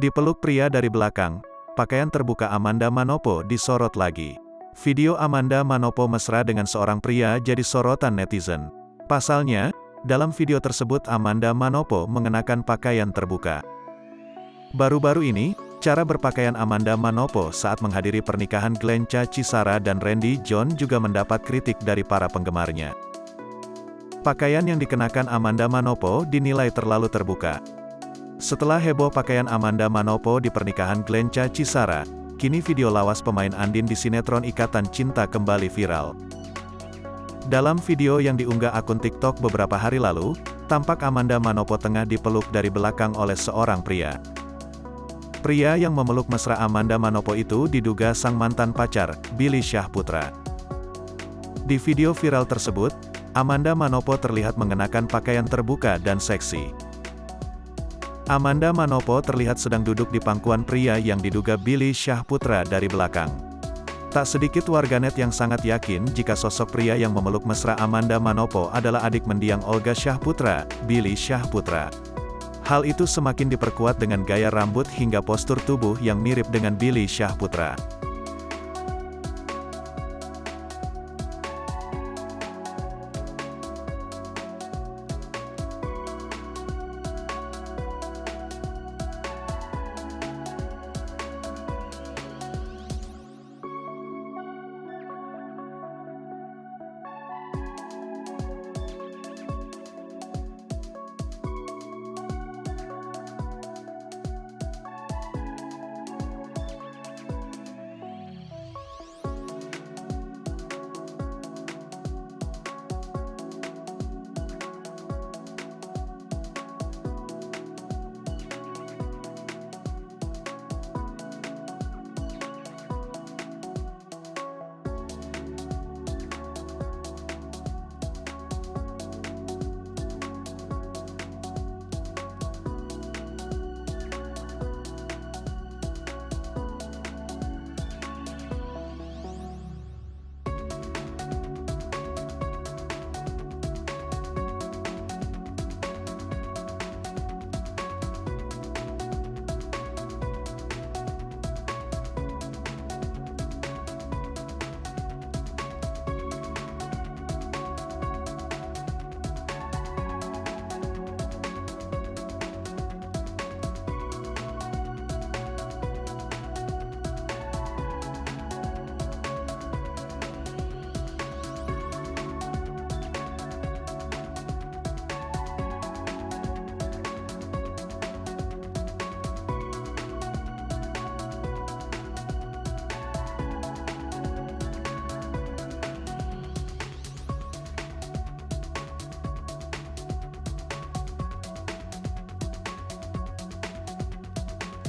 Dipeluk pria dari belakang, pakaian terbuka Amanda Manopo disorot lagi. Video Amanda Manopo mesra dengan seorang pria jadi sorotan netizen. Pasalnya, dalam video tersebut Amanda Manopo mengenakan pakaian terbuka. Baru-baru ini, cara berpakaian Amanda Manopo saat menghadiri pernikahan Glenca Cisara dan Randy John juga mendapat kritik dari para penggemarnya. Pakaian yang dikenakan Amanda Manopo dinilai terlalu terbuka. Setelah heboh pakaian Amanda Manopo di pernikahan Glenca Cisara, kini video lawas pemain Andin di sinetron Ikatan Cinta kembali viral. Dalam video yang diunggah akun TikTok beberapa hari lalu, tampak Amanda Manopo tengah dipeluk dari belakang oleh seorang pria. Pria yang memeluk mesra Amanda Manopo itu diduga sang mantan pacar, Billy Syahputra. Di video viral tersebut, Amanda Manopo terlihat mengenakan pakaian terbuka dan seksi. Amanda Manopo terlihat sedang duduk di pangkuan pria yang diduga Billy Syahputra dari belakang. Tak sedikit warganet yang sangat yakin jika sosok pria yang memeluk mesra Amanda Manopo adalah adik mendiang Olga Syahputra, Billy Syahputra. Hal itu semakin diperkuat dengan gaya rambut hingga postur tubuh yang mirip dengan Billy Syahputra.